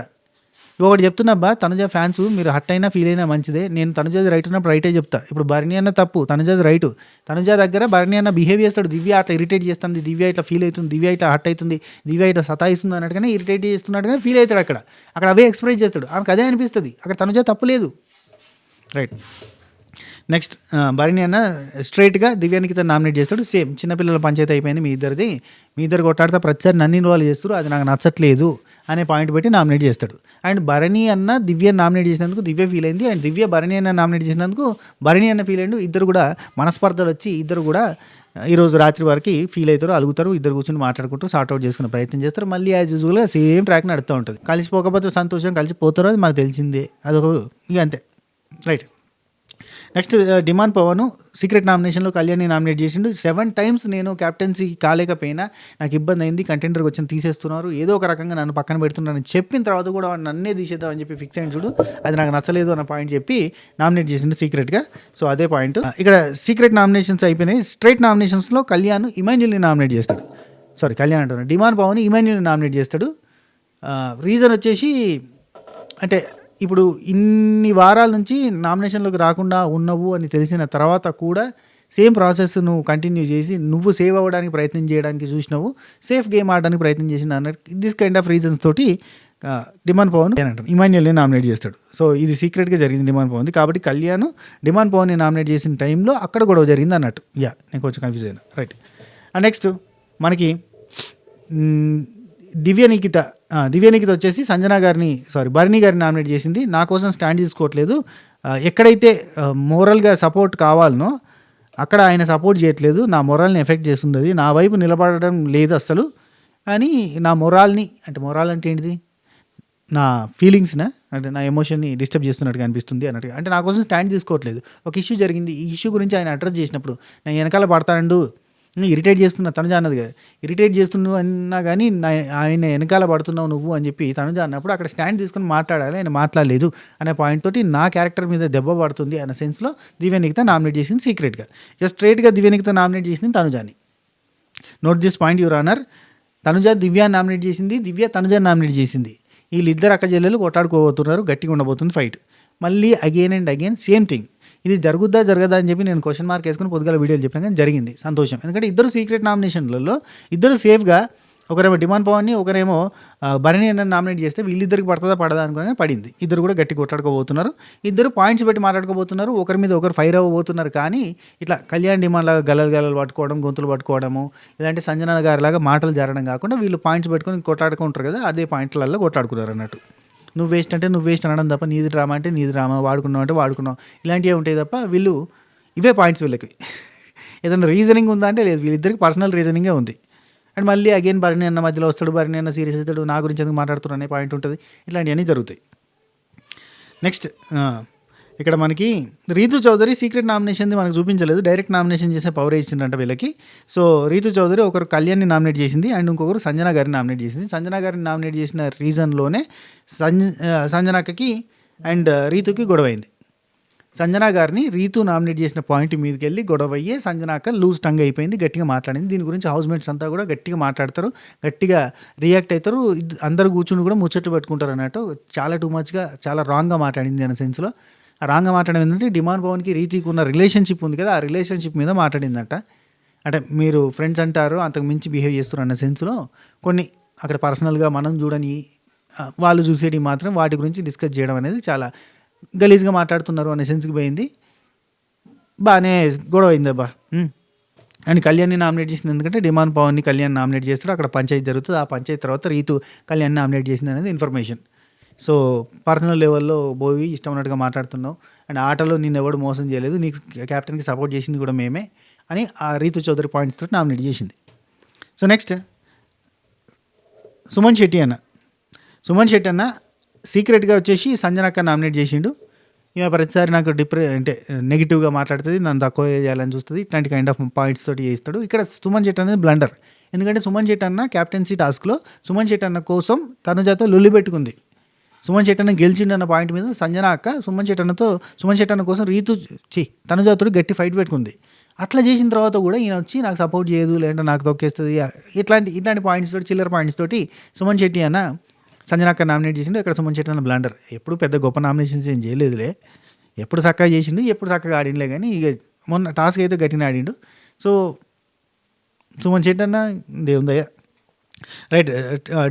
ఒకటి చెప్తున్నబ్బా, తనుజ ఫ్యాన్స్ మీరు హట్ అయినా ఫీల్ అయినా మంచిదే, నేను తనుజది రైట్ ఉన్నప్పుడు రైటే చెప్తా. ఇప్పుడు భరణి అన్న తప్పు, తనుజది రైటు. తనుజ దగ్గర భరణి అన్న బిహేవ్ చేస్తాడు, దివ్య అట్లా ఇరిటేట్ చేస్తుంది, దివ్య ఇట్లా ఫీల్ అవుతుంది, దివ్య ఇట్లా హట్ అవుతుంది, దివ్య ఇట్లా సతాయిస్తుంది అన్నట్టుగానే ఇరిటేట్ చేస్తున్నట్టుగానే ఫీల్ అవుతాడు. అక్కడ అవే ఎక్స్ప్రెస్ చేస్తాడు, ఆమెకు అదే అనిపిస్తుంది. అక్కడ తనుజ తప్పు లేదు, రైట్. నెక్స్ట్ భరణి అన్న స్ట్రైట్గా దివ్యానికి తను నామినేట్ చేస్తాడు. సేమ్ చిన్నపిల్లల పంచాయతీ అయిపోయింది, మీ ఇద్దరు కొట్టాడితే ప్రతిసారి నన్ను ఇన్వాల్వ్ చేస్తారు, అది నాకు నచ్చట్లేదు అనే పాయింట్ పెట్టి నామినేట్ చేస్తాడు. అండ్ భరణి అన్న దివ్య నామినేట్ చేసినందుకు దివ్య ఫీల్ అయింది, అండ్ దివ్య భరణి అన్న నామినేట్ చేసినందుకు భరణి అన్న ఫీల్ అయ్యిండు. ఇద్దరు కూడా మనస్పర్ధలు వచ్చి ఇద్దరు కూడా ఈరోజు రాత్రి వరకు ఫీల్ అవుతారు, అలుగుతారు, ఇద్దరు కూర్చొని మాట్లాడుకుంటూ సార్ట్ అవుట్ చేసుకునే ప్రయత్నం చేస్తారు. మళ్ళీ యాజ్ యూజువల్గా సేమ్ ట్రాక్ నడుస్తూ ఉంటుంది. కలిసిపోకపోతే సంతోషం, కలిసిపోతారో అది మనకు తెలిసిందే, అదొక ఇక అంతే. Right. Next demand Pavan secret నామినేషన్లో కళ్యాణ్ని నామినేట్ చేసిండు. 7 times నేను క్యాప్టెన్సీ కాలేకపోయినా నాకు ఇబ్బంది అయింది, కంటెండర్కి వచ్చి తీసేస్తున్నారు, ఏదో ఒక రకంగా నన్ను పక్కన పెడుతున్నారని చెప్పిన తర్వాత కూడా వాడు నన్నే తీసేద్దామని చెప్పి ఫిక్స్ అయిన చూడు, అది నాకు నచ్చలేదు అన్న పాయింట్ చెప్పి నామినేట్ చేసిండు సీక్రెట్గా. సో అదే పాయింట్. ఇక్కడ సీక్రెట్ నామినేషన్స్ అయిపోయినాయి. స్ట్రైట్ నామినేషన్స్లో కళ్యాణ్ ఇమాన్యుల్ని నామినేట్ చేస్తాడు. కళ్యాణ్ అంటున్నాను, డిమాండ్ పవన్ ఇమాన్యుల్ని నామినేట్ చేస్తాడు. రీజన్ వచ్చేసి అంటే ఇప్పుడు ఇన్ని వారాల నుంచి నామినేషన్లోకి రాకుండా ఉన్నావు అని తెలిసిన తర్వాత కూడా సేమ్ ప్రాసెస్ నువ్వు కంటిన్యూ చేసి నువ్వు సేవ్ అవ్వడానికి ప్రయత్నం చేయడానికి చూసినావు, సేఫ్ గేమ్ ఆడడానికి ప్రయత్నం చేసిన అన్నారు. దిస్ కైండ్ ఆఫ్ రీజన్స్ తోటి డిమాండ్ పవన్ అంటారు ఇమాన్యుల్ని నామినేట్ చేస్తాడు. సో ఇది సీక్రెట్గా జరిగింది డిమాండ్ పవన్. కాబట్టి కళ్యాణ్ డిమాండ్ పవన్ని నామినేట్ చేసిన టైంలో అక్కడ గొడవ జరిగింది అన్నట్టు. నేను కొంచెం కన్ఫ్యూజ్ అయినా. రైట్. నెక్స్ట్ మనకి దివ్య నిఖిత వచ్చేసి భరణి గారిని నామినేట్ చేసింది. నా కోసం స్టాండ్ తీసుకోవట్లేదు, ఎక్కడైతే మోరల్గా సపోర్ట్ కావాలనో అక్కడ ఆయన సపోర్ట్ చేయట్లేదు, నా మొరాల్ని ఎఫెక్ట్ చేస్తుంది, అది నా వైపు నిలబడడం లేదు అస్సలు అని, నా మొరాల్ని అంటే మొరాల్ అంటే ఏంటిది, నా ఫీలింగ్స్నా అంటే నా ఎమోషన్ని డిస్టర్బ్ చేస్తున్నట్టుగా అనిపిస్తుంది అన్నట్టుగా. అంటే నా కోసం స్టాండ్ తీసుకోవట్లేదు. ఒక ఇష్యూ జరిగింది, ఈ ఇష్యూ గురించి ఆయన అడ్రస్ చేసినప్పుడు నేను వెనకాల పడతానండు, ఇరిటేట్ చేస్తున్నా తనుజ అన్నది కదా, ఇరిటేట్ చేస్తున్నావు అన్నా కానీ ఆయన వెనకాల పడుతున్నావు నువ్వు అని చెప్పి తనుజ అన్నప్పుడు అక్కడ స్టాండ్ తీసుకుని మాట్లాడాలి, ఆయన మాట్లాడలేదు అనే పాయింట్ తోటి నా క్యారెక్టర్ మీద దెబ్బ పడుతుంది అన్న సెన్స్లో దివ్య నిఖిత నామినేట్ చేసింది సీక్రెట్గా. ఇక స్ట్రైట్గా దివ్య నిఖిత నామినేట్ చేసింది తనుజాని. Note this point your honour. Tanuja దివ్యాని నామినేట్ చేసింది, దివ్య తనుజాని నామినేట్ చేసింది. వీళ్ళిద్దరు అక్క చెల్లెలు కొట్టాడుకోబోతున్నారు, గట్టిగా ఉండబోతుంది ఫైట్. మళ్ళీ again and again same thing. ఇది జరుగుద్దా జరగదా అని చెప్పి నేను క్వశ్చన్ మార్క్ వేసుకుని పొద్దుగాల వీడియోలు చెప్పాను, కానీ జరిగింది, సంతోషం. ఎందుకంటే ఇద్దరు సీక్రెట్ నామినేషన్లలో ఇద్దరు సేఫ్గా, ఒకరేమో డిమాండ్ పవన్ని, ఒకరేమో భరణి అన్న నామినేట్ చేస్తే వీళ్ళిద్దరికి పడుతుందా పడదా అనుకునే పడింది. ఇద్దరు కూడా గట్టి కొట్లాడుకోబోతున్నారు, ఇద్దరు పాయింట్స్ పెట్టి మాట్లాడుకోబోతున్నారు, ఒకరి మీద ఒకరు ఫైర్ అవ్వబోతున్నారు. కానీ ఇట్లా కళ్యాణ్ డిమాండ్ లాగా గలలు పట్టుకోవడం, గొంతులు పట్టుకోవడము, ఇలాంటి సంజన గారి లాగా మాటలు జరగడం కాకుండా వీళ్ళు పాయింట్స్ పెట్టుకొని కొట్లాడుకుంటారు కదా, అదే పాయింట్లలో కొట్లాడుకున్నారు అన్నట్టు. నువ్వు వేస్ట్ అంటే నువ్వు వేస్ట్ అనడం తప్ప, నీది డ్రామా అంటే నీది డ్రామా, వాడుకున్నావు అంటే వాడుకున్నావు, ఇలాంటివే ఉంటాయి తప్ప వీళ్ళు ఇవే పాయింట్స్ వీళ్ళకి. ఏదైనా రీజనింగ్ ఉందా అంటే లేదు, వీళ్ళిద్దరికి పర్సనల్ రీజనింగే ఉంది. అండ్ మళ్ళీ అగైన్ భరణి అన్న మధ్యలో వస్తాడు, భరణి అన్న సీరియస్ అవుతాడు, నా గురించి ఎందుకు మాట్లాడుతున్నారు అనే పాయింట్ ఉంటుంది. ఇట్లాంటివన్నీ జరుగుతాయి. నెక్స్ట్ ఇక్కడ మనకి రీతు చౌదరి సీక్రెట్ నామినేషన్ది మనకు చూపించలేదు, డైరెక్ట్ నామినేషన్ చేసే పవర్ ఇచ్చిందంట వీళ్ళకి. సో రీతు చౌదరి ఒకరు కళ్యాణ్ని నామినేట్ చేసింది అండ్ ఇంకొకరు సంజన గారిని నామినేట్ చేసింది. సంజన గారిని నామినేట్ చేసిన రీజన్లోనే సంజనకి అండ్ రీతుకి గొడవ అయింది. సంజన గారిని రీతు నామినేట్ చేసిన పాయింట్ మీదకి వెళ్ళి గొడవ అయ్యే సంజనాక లూజ్ టంగ్ అయిపోయింది, గట్టిగా మాట్లాడింది. దీని గురించి హౌస్మేట్స్ అంతా కూడా గట్టిగా మాట్లాడతారు, గట్టిగా రియాక్ట్ అవుతారు, అందరు కూర్చుని కూడా ముచ్చట్లు పెట్టుకుంటారు అన్నట్టు. చాలా టూ మచ్గా చాలా రాంగ్గా మాట్లాడింది అనే సెన్స్లో. ఆ రాంగ్గా మాట్లాడడం ఏంటంటే డిమాండ్ పవన్కి రీతికి ఉన్న రిలేషన్షిప్ ఉంది కదా, ఆ రిలేషన్షిప్ మీద మాట్లాడిందంట. అంటే మీరు ఫ్రెండ్స్ అంటారు, అంతకు మించి బిహేవ్ చేస్తారు అన్న సెన్స్లో కొన్ని అక్కడ పర్సనల్గా మనం చూడని వాళ్ళు చూసేటి మాత్రం వాటి గురించి డిస్కస్ చేయడం అనేది చాలా గలీజ్గా మాట్లాడుతున్నారు అనే సెన్స్కి పోయింది. బాగానే గొడవ అయింది అబ్బా. అండ్ కళ్యాణ్ని నామినేట్ చేసింది ఎందుకంటే డిమాండ్ పవన్ని కళ్యాణ్ నామినేట్ చేస్తాడు, అక్కడ పంచాయతీ జరుగుతుంది, ఆ పంచాయతీ తర్వాత రీతు కళ్యాణ్ నామినేట్ చేసింది అనేది ఇన్ఫర్మేషన్. సో పర్సనల్ లెవెల్లో పోయి ఇష్టం ఉన్నట్టుగా మాట్లాడుతున్నావు అండ్ ఆటలో నిన్ను ఎవడు మోసం చేయలేదు, నీకు క్యాప్టెన్కి సపోర్ట్ చేసింది కూడా మేమే అని ఆ రీతు చౌదరి పాయింట్స్ తోటి నామినేట్ చేసింది. సో నెక్స్ట్ సుమన్ శెట్టి అన్న సీక్రెట్గా వచ్చేసి సంజనక్క నామినేట్ చేసిండు. ఇక ప్రతిసారి నాకు అంటే నెగిటివ్గా మాట్లాడుతుంది, నన్ను తక్కువ చేయాలని చూస్తుంది, ఇట్లాంటి కైండ్ ఆఫ్ పాయింట్స్ తోటి చేస్తాడు. ఇక్కడ సుమన్ శెట్టి అనేది బ్లండర్. ఎందుకంటే సుమన్ శెట్టి అన్న క్యాప్టెన్సీ టాస్క్లో సుమన్ శెట్టి అన్న కోసం తనుజతో లొల్లి పెట్టుకుంది. సుమన్ శెట్టి అన్న గెలిచిండన్న పాయింట్ మీద సంజన అక్క సుమన్ శెట్టి అన్న కోసం తనుజతో గట్టి ఫైట్ పెట్టుకుంది. అట్లా చేసిన తర్వాత కూడా ఈయన వచ్చి నాకు సపోర్ట్ చేయదు, లేదంటే నాకు తొక్కేస్తుంది, ఇట్లాంటి పాయింట్స్ తోటి చిల్లర పాయింట్స్ తోటి సుమన్ శెట్టి అన్న సంజనాక్క నామినేట్ చేసిండు. ఇక్కడ సుమన్ శెట్టి అన్న బ్లండర్. ఎప్పుడు పెద్ద గొప్ప నామినేషన్స్ ఏం చేయలేదులే, ఎప్పుడు చక్కగా చేసిండు, ఎప్పుడు చక్కగా ఆడిండులే, కానీ ఇక మొన్న టాస్క్ అయితే గట్టిన ఆడిండు. సో సుమన్ శెట్టి అన్న దేవుందయ్య. రైట్.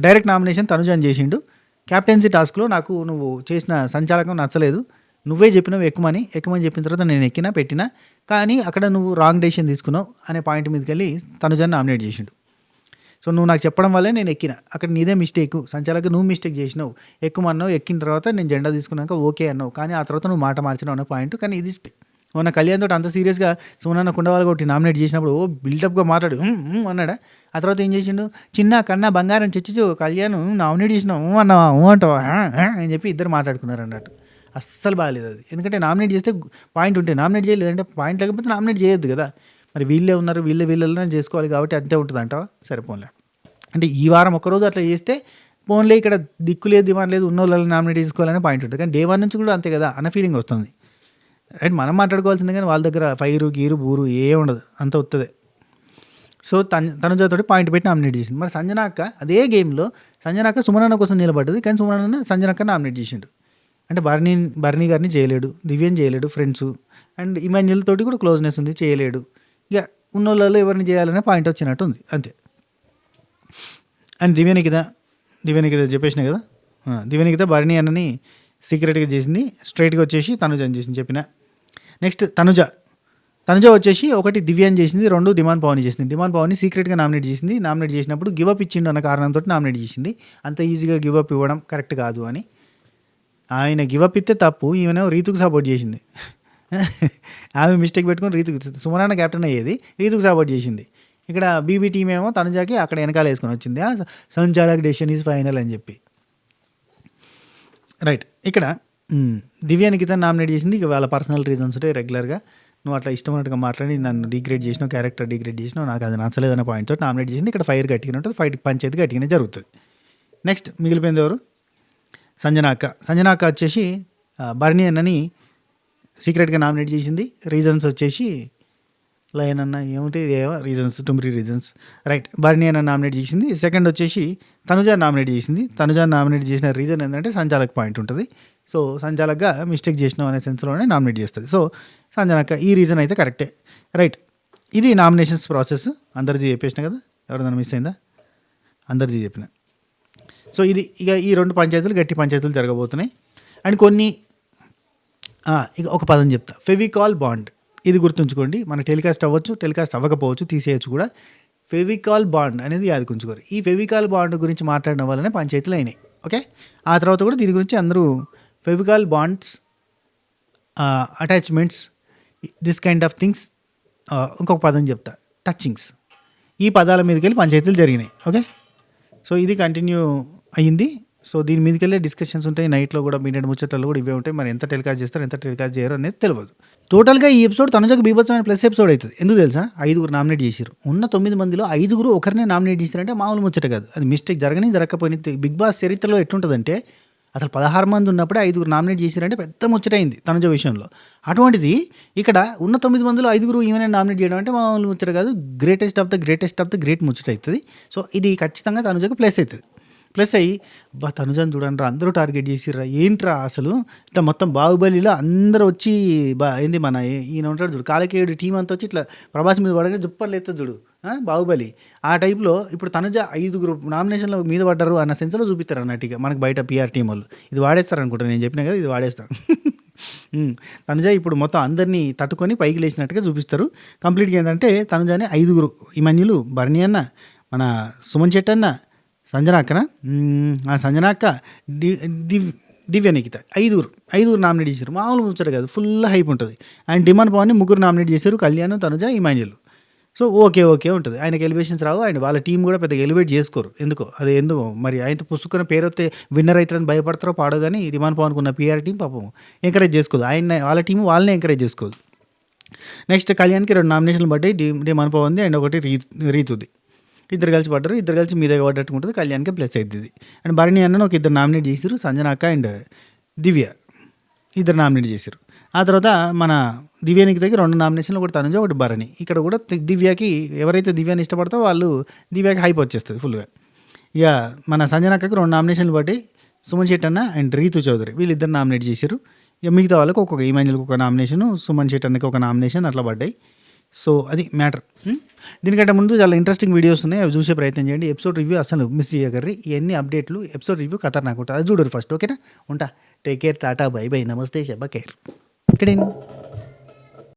డైరెక్ట్ నామినేషన్ తనుజాని చేసిండు. క్యాప్టెన్సీ టాస్క్లో నాకు నువ్వు చేసిన సంచాలకం నచ్చలేదు, నువ్వే చెప్పినావు ఎక్కుమని చెప్పిన తర్వాత నేను ఎక్కినా పెట్టినా, కానీ అక్కడ నువ్వు రాంగ్ డెసిషన్ తీసుకున్నావు అనే పాయింట్ మీదకి వెళ్ళి తనుజాని నామినేట్ చేసిండు. సో నువ్వు నాకు చెప్పడం వల్లే నేను ఎక్కిన, అక్కడ నీదే మిస్టేక్, సంచాలక నువ్వు మిస్టేక్ చేసినావు, ఎక్కుమన్నావు, ఎక్కిన తర్వాత నేను జెండా తీసుకున్నాక ఓకే అన్నావు, కానీ ఆ తర్వాత నువ్వు మాట మార్చినావు అన్న పాయింట్. కానీ ఇది మొన్న కళ్యాణ్ తోటి అంత సీరియస్గా సుమనన్న కుండవాళ్ళు కొట్టి నామినేట్ చేసినప్పుడు ఓ బిల్డప్గా మాట్లాడు అన్నాడా. ఆ తర్వాత ఏం చేసిండు, చిన్న కన్నా బంగారం చచ్చిచు కళ్యాణ్ నామినేట్ చేసినావు అన్నావా అంటావా అని చెప్పి ఇద్దరు మాట్లాడుకున్నారు అన్నట్టు. అస్సలు బాగాలేదు అది. ఎందుకంటే నామినేట్ చేస్తే పాయింట్ ఉంటే, నామినేట్ చేయలేదు అంటే పాయింట్ లేకపోతే నామినేట్ చేయొద్దు కదా. మరి వీళ్ళే ఉన్నారు, వీళ్ళనే చేసుకోవాలి కాబట్టి అంతే ఉంటుంది అంటావా. సరిపోలే అంటే ఈ వారం ఒక్కరోజు అట్లా చేస్తే పోన్లే, ఇక్కడ దిక్కు లేదు దివాన్ లేదు, ఉన్న వాళ్ళని నామినేట్ చేసుకోవాలనే పాయింట్ ఉంటుంది. కానీ డే 1 నుంచి కూడా అంతే కదా అన్న ఫీలింగ్ వస్తుంది. రైట్, మనం మాట్లాడుకోవాల్సిందే కానీ వాళ్ళ దగ్గర ఫైరు గీరు బూరు ఏ ఉండదు, అంత వస్తుంది. సో తనుజతోటి పాయింట్ పెట్టి నామినేట్ చేసింది. మరి సంజన అక్క అదే గేమ్లో సంజన అక్క సుమనన్న కోసం నిలబడ్డది, కానీ సుమనన్న సంజన అక్క నామినేట్ చేసిండు. అంటే భరణి గారిని చేయలేడు, దివ్యని చేయలేడు, ఫ్రెండ్స్ అండ్ ఇమాన్యుల్ తోటి కూడా క్లోజ్నెస్ ఉంది, చేయలేడు. ఇక ఉన్న వాళ్ళలో ఎవరిని చేయాలనే పాయింట్ వచ్చినట్టు ఉంది అంతే. అండ్ దివ్యనికిత చెప్పేసిన కదా, దివ్యనికిత భరణి అన్నని సీక్రెట్గా చేసింది, స్ట్రైట్గా వచ్చేసి తనుజ అని చేసింది చెప్పిన. నెక్స్ట్ తనుజ వచ్చేసి ఒకటి దివ్యాన్ని చేసింది, 2 దిమాన్ పవన్ చేసింది. దిమాన్ పవన్ని సీక్రెట్గా నామినేట్ చేసింది. నామినేట్ చేసినప్పుడు గివప్ ఇచ్చిండు అన్న కారణంతో నామినేట్ చేసింది. అంత ఈజీగా గివప్ ఇవ్వడం కరెక్ట్ కాదు అని. ఆయన గివప్ ఇస్తే తప్పు, ఈమెనేమో రీతుకు సపోర్ట్ చేసింది. ఆమె మిస్టేక్ పెట్టుకుని రీతుకు, సుమనన్న కెప్టెన్ అయ్యేది, రీతుకు సపోర్ట్ చేసింది. ఇక్కడ బీబీ టీం ఏమో తనుజాకి అక్కడ వెనకాల వేసుకొని వచ్చింది, సంచాలక్ డెసిషన్ ఈజ్ ఫైనల్ అని చెప్పి. రైట్, ఇక్కడ దివ్యానికి తను నామినేట్ చేసింది. ఇక వాళ్ళ పర్సనల్ రీజన్స్ ఉంటాయి, రెగ్యులర్గా నువ్వు అట్లా ఇష్టమైనట్టుగా మాట్లాడి నన్ను డిగ్రేడ్ చేసినావు, క్యారెక్టర్ డిగ్రేడ్ చేసినావు, నాకు అది నచ్చలేదనే పాయింట్తో నామినేట్ చేసింది. ఇక్కడ ఫైర్ గట్టిగానే ఉంటుంది, ఫైట్ పంచాయతీ గట్టిగానే జరుగుతుంది. నెక్స్ట్ మిగిలిపోయింది ఎవరు, సంజన అక్క వచ్చేసి భరణి అన్నని సీక్రెట్గా నామినేట్ చేసింది. రీజన్స్ వచ్చేసి లయన్ అన్న ఏమిటి ఏమో రీజన్స్, 2 రీజన్స్. రైట్, భరణి అన్న నామినేట్ చేసింది. సెకండ్ వచ్చేసి తనుజ నామినేట్ చేసింది. తనుజ నామినేట్ చేసిన రీజన్ ఏంటంటే సంచాలక్ పాయింట్ ఉంటుంది. సో సంచాలక్గా మిస్టేక్ చేసినావు అనే సెన్స్లోనే నామినేట్ చేస్తుంది. సో సంజనక్క ఈ రీజన్ అయితే కరెక్టే. రైట్, ఇది నామినేషన్స్ ప్రాసెస్. అందరిది చెప్పేసిన కదా, ఎవరిదైనా మిస్ అయిందా? అందరిది చెప్పిన. సో ఇది ఇక ఈ 2 పంచాయతీలు గట్టి పంచాయతీలు జరగబోతున్నాయి. అండ్ కొన్ని ఇక ఒక పదం చెప్తా, ఫెవికాల్ బాండ్. ఇది గుర్తుంచుకోండి, మన టెలికాస్ట్ అవ్వచ్చు, టెలికాస్ట్ అవ్వకపోవచ్చు, తీసేయచ్చు కూడా. ఫెవికాల్ బాండ్ అనేది యాదుకుంచుకోరు. ఈ ఫెవికాల్ బాండ్ గురించి మాట్లాడడం వల్లనే పంచాయతీలు అయినాయి. ఓకే, ఆ తర్వాత కూడా దీని గురించి అందరూ Fevicol bonds, attachments, this kind of things. ఇంకొక పదం చెప్తా, టచింగ్స్. ఈ పదాల మీదకి వెళ్ళి పంచాయతీలు జరిగినాయి. ఓకే, సో ఇది కంటిన్యూ అయ్యింది. సో దీని మీదకి వెళ్ళే డిస్కషన్స్ ఉంటాయి, నైట్లో కూడా మీడియట్ ముచ్చట్లలో కూడా ఇవే ఉంటాయి. మరి ఎంత టెలికాస్ట్ చేస్తారు, ఎంత టెలికాస్ట్ చేయరు అనేది తెలియదు. టోటల్గా ఈ ఎపిసోడ్ తనుజకు బీభత్సమైన ప్లస్ ఎపిసోడ్ అవుతుంది. ఎందుకు తెలుసా, 5 నామినేట్ చేశారు. ఉన్న 9 మందిలో 5 ఒకరినే నామినేట్ చేశారంటే మామూలు ముచ్చట కాదు. అది మిస్టేక్ జరగకపోయినది. బిగ్ బాస్ చరిత్రలో ఎట్లుంటుందంటే అసలు 16 మంది ఉన్నప్పుడే 5 నామినేట్ చేశారంటే పెద్ద ముచ్చటైంది తనుజ విషయంలో. అటువంటిది ఇక్కడ ఉన్న 9 మందిలో 5 ఈమెనే నామినేట్ చేయడం అంటే మామూలు ముచ్చట కాదు. గ్రేటెస్ట్ ఆఫ్ ద గ్రేట్ ముచ్చట అవుతుంది. సో ఇది ఖచ్చితంగా తనుజకు ప్లస్ అవుతుంది. ప్లస్ అయ్యి తనుజని చూడండి రా, అందరూ టార్గెట్ చేసిర్రా, ఏంట్రా అసలు ఇట్లా మొత్తం బాహుబలిలో అందరూ వచ్చి ఏంది మన ఈయన ఉంటాడు చూడు, కాలకేయుడు టీం అంతా వచ్చి ఇట్లా ప్రభాస్ మీద పడగా జుప్పర్లు ఎత్తుంది చూడు, బాహుబలి ఆ టైప్లో ఇప్పుడు తనుజ 5 నామినేషన్ల మీద పడ్డారు అన్న సెన్స్లో చూపిస్తారు అన్నట్టు. ఇక మనకు బయట పిఆర్ టీం వాళ్ళు ఇది వాడేస్తారు అనుకుంటా, నేను చెప్పినా కదా ఇది వాడేస్తారు. తనుజ ఇప్పుడు మొత్తం అందరినీ తట్టుకొని పైకి లేచినట్టుగా చూపిస్తారు. కంప్లీట్గా ఏంటంటే తనుజని 5 ఇమాన్యులు, భరణి అన్న, మన సుమన్ శెట్టి అన్న, సంజన అక్క, దివ్య నిఖిత, 5 నామినేట్ చేశారు. మామూలు ముచ్చట కాదు, ఫుల్ హైప్ ఉంటుంది. ఆయన డిమాండ్ పవన్ని 3 నామినేట్ చేశారు, Kalyan, Tanuja, Emmanuel. So okay ఉంటుంది. ఆయనకి ఎలివేషన్స్ రావు, ఆయన వాళ్ళ టీం కూడా పెద్దగా ఎలివేట్ చేసుకోరు. ఎందుకో మరి ఆయనతో పుసుకున్న పేరు వస్తే విన్నర్ అవుతారని భయపడతారో పాడో, కానీ డిమాండ్ పవన్కి ఉన్న పిఆర్ టీం పాపం ఎంకరేజ్ చేసుకోదు. వాళ్ళ టీం వాళ్ళనే ఎంకరేజ్ చేసుకోదు. నెక్స్ట్ కళ్యాణ్కి 2 నామినేషన్లు పడ్డాయి, డిమాండ్ పవన్ది అండ్ ఒకటి రీతుది. ఇద్దరు కలిసి పడ్డారు, ఇద్దరు కలిసి మీద పడ్డట్టు ఉంటుంది. కళ్యాణ్కి ప్లస్ అవుతుంది. అండ్ భరణి అన్నను ఒక 2 నామినేట్ చేశారు, సంజన అక్క అండ్ దివ్య 2 నామినేట్ చేశారు. ఆ తర్వాత మన దివ్యానికి దగ్గర 2 నామినేషన్లు, ఒకటి తనుజ, ఒకటి భరణి. ఇక్కడ కూడా దివ్యకి ఎవరైతే దివ్యాన్ని ఇష్టపడతారో వాళ్ళు దివ్యకి హైప్ వచ్చేస్తుంది ఫుల్గా. ఇక మన సంజన అక్కకి 2 నామినేషన్లు పట్టి సుమన్ శెట్టి అన్న అండ్ రీతు చౌదరి వీళ్ళిద్దరు నామినేట్ చేశారు. ఇక మిగతా వాళ్ళకి ఒక్కొక్క, ఇమాన్యుల్కి ఒక నామినేషను, సుమన్ శెట్టి అన్నకి ఒక నామినేషన్ అట్లా పడ్డాయి. సో అది మ్యాటర్. దీనికంటే ముందు చాలా ఇంట్రెస్టింగ్ వీడియోస్ ఉన్నాయి, అవి చూసే ప్రయత్నం చేయండి. ఎపిసోడ్ రివ్యూ అసలు మిస్ చేయగర్రి. ఇవన్నీ అప్డేట్లు ఎపిసోడ్ రివ్యూ ఖతర్నాక్ ఉంటుంది, అది చూడరు ఫస్ట్. ఓకేనా, ఉంటా. Take care, Tata, by by, నమస్తే, శబ్బా ఖైర్. ఇక్కడ